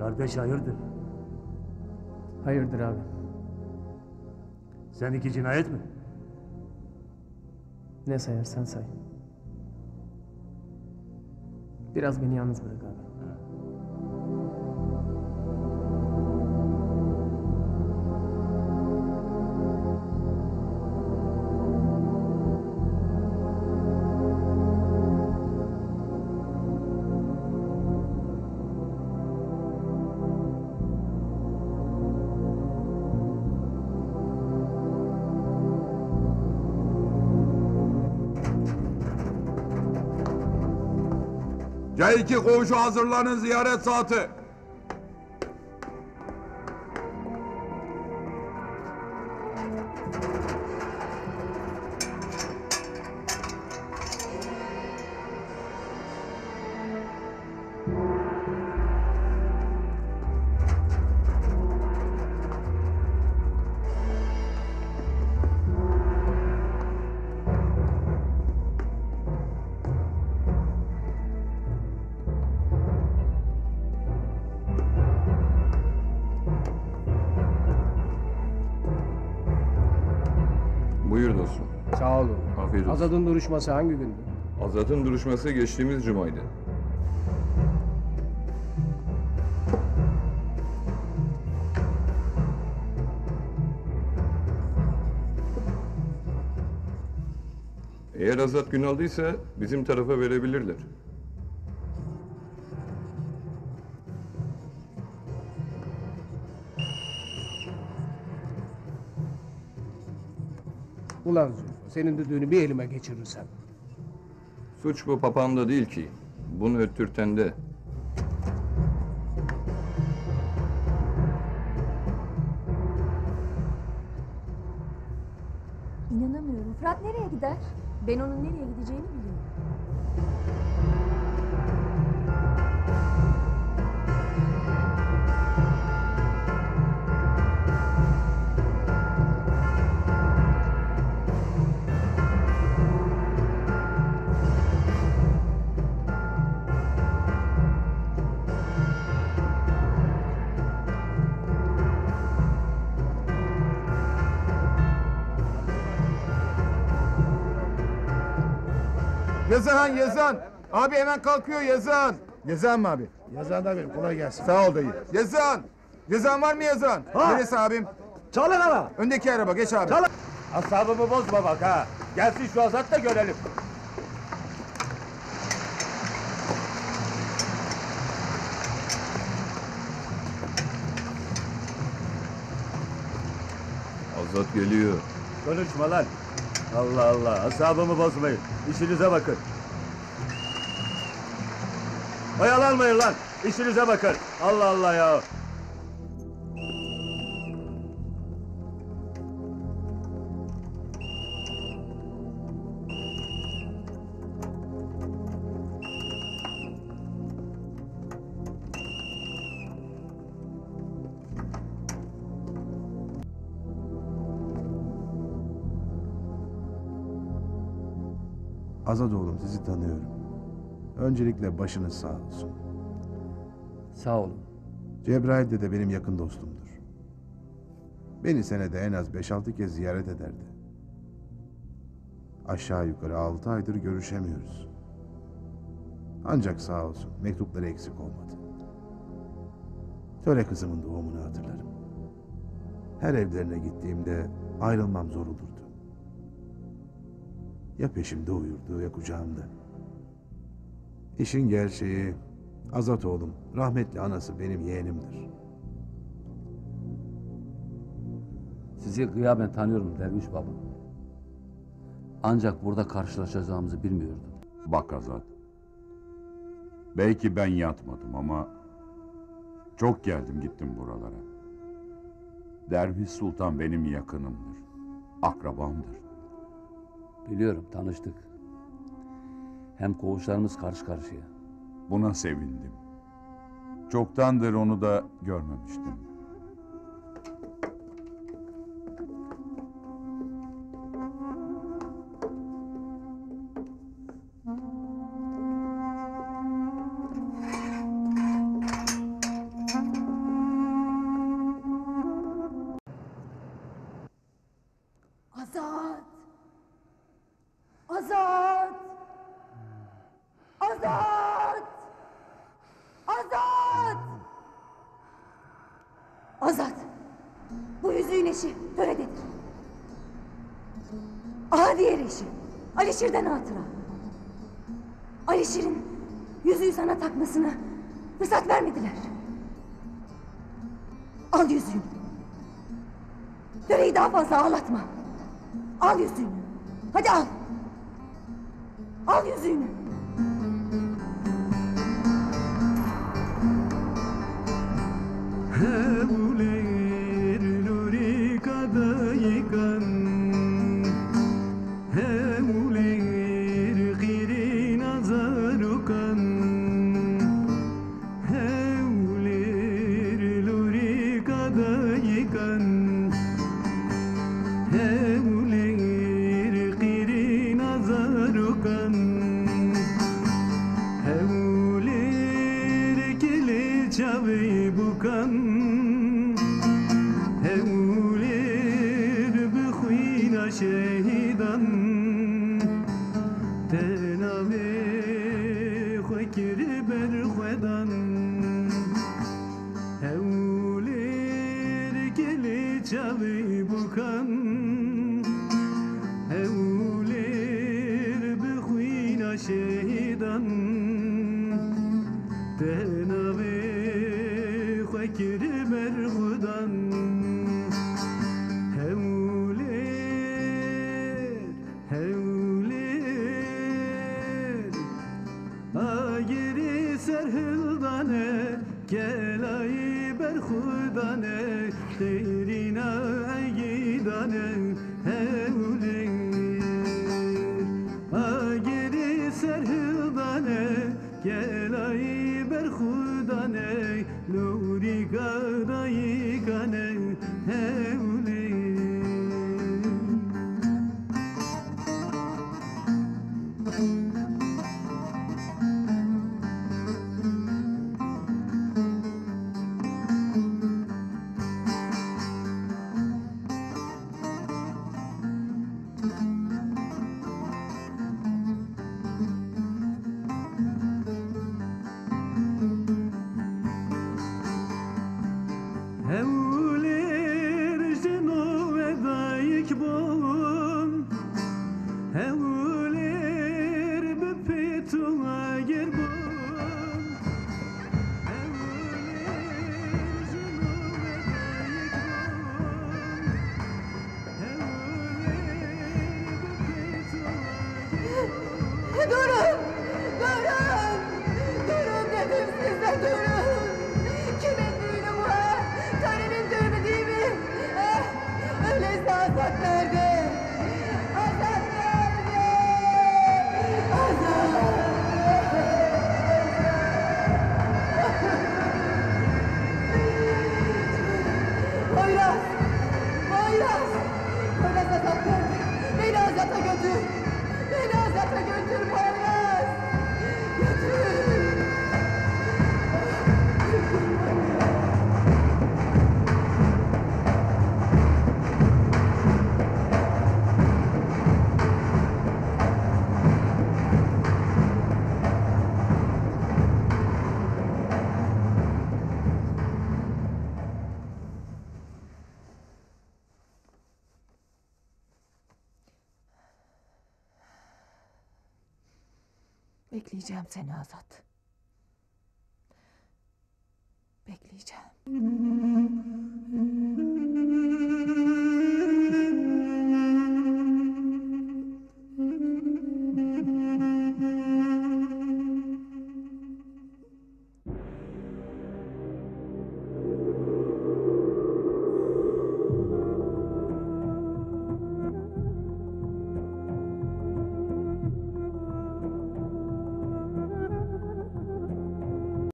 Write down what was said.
Kardeş hayırdır? Hayırdır abi? Seninki cinayet mi? Ne sayarsan say. Biraz beni yalnız bırak abi. C2 koğuşu hazırlanın, ziyaret saati. Buyur dostum. Sağ olun. Afiyet olsun. Azad'ın duruşması hangi gündü? Azat'ın duruşması geçtiğimiz cumaydı. Eğer Azat gün aldıysa bizim tarafa verebilirler. Ulan Zülfü, senin düdüğünü bir elime geçirirsem. Suç bu papağanda değil ki. Bunu öttürten de. İnanamıyorum. Fırat nereye gider? Ben onun nereye gideceğini biliyorum. Yazan, Yazan. Abi hemen kalkıyor Yazan. Yazan mı abi? Yazan da benim. Kolay gelsin. Sağ ol dayı. Yazan. Yazan var mı Yazan? Ha. Neresi abim? Çalın ama. Öndeki araba, geç abi. Çalın. Asabımı bozma bak ha. Gelsin şu Azat da görelim. Azat geliyor. Konuşma lan. Allah Allah. Asabımı bozmayın. İşinize bakın. Oyalanmayın lan. İşinize bakın. Allah Allah ya. Azat oğlum, sizi tanıyorum. Öncelikle başınız sağ olsun. Sağ olun. Cebrail de benim yakın dostumdur. Beni senede en az 5-6 kez ziyaret ederdi. Aşağı yukarı 6 aydır görüşemiyoruz. Ancak sağ olsun mektupları eksik olmadı. Töre kızımın doğumunu hatırlarım. Her evlerine gittiğimde ayrılmam zor olurdu. Ya peşimde uyurdu ya kucağımda. İşin gerçeği Azat oğlum, rahmetli anası benim yeğenimdir. Sizi gıyaben tanıyorum Derviş Baba. Ancak burada karşılaşacağımızı bilmiyordum. Bak Azat. Belki ben yatmadım ama çok geldim gittim buralara. Derviş Sultan benim yakınımdır. Akrabamdır. Biliyorum, tanıştık. Hem koğuşlarımız karşı karşıya. Buna sevindim. Çoktandır onu da görmemiştim. Azat! Azat! Azat! Azat! Bu yüzüğün eşi törededir. Aha diğer eşi. Alişir'den hatıra. Alişir'in yüzüğü sana takmasına fırsat vermediler. Al yüzüğünü. Töreyi daha fazla ağlatma. Al yüzüğünü. Hadi al. Al yüzüğünü. Hevler luri kadayıkan Hevler girin azarukan Hevler luri kadayıkan Hevler girin azarukan Hevler kili çavi bukan Hevler bixwîna şehîdan Tenavê xwe kir ber xwedan Hewlêr gelê çavê bukan Hewlêr bixwîna şehîdan Tenavê xwe kir ber xwedan Hewlêr Agiri serhildane Gelayı berhudane Teyrina aygidane Hewlêr Agiri serhildane Gelayı berhudane Nuri kadayıkane Hewlêr Hewlêr jino vedayek bom Hewlêr bi pêtûna ger bom Hewlêr jino vedayek bom Hewlêr bi pêtûna ger bom Durun! Durun! Durun dedim size durun! Kimin düğünü bu ha? Törenin düğünü değil mi? Öyleyse Azat nerede? Azat nerede? Azat! Poyraz! Poyraz! Poyraz Azat nerede? Beni Azat'a götür! Beni Azat'a götür Poyraz! Götür! Bekleyeceğim seni Azat. Bekleyeceğim.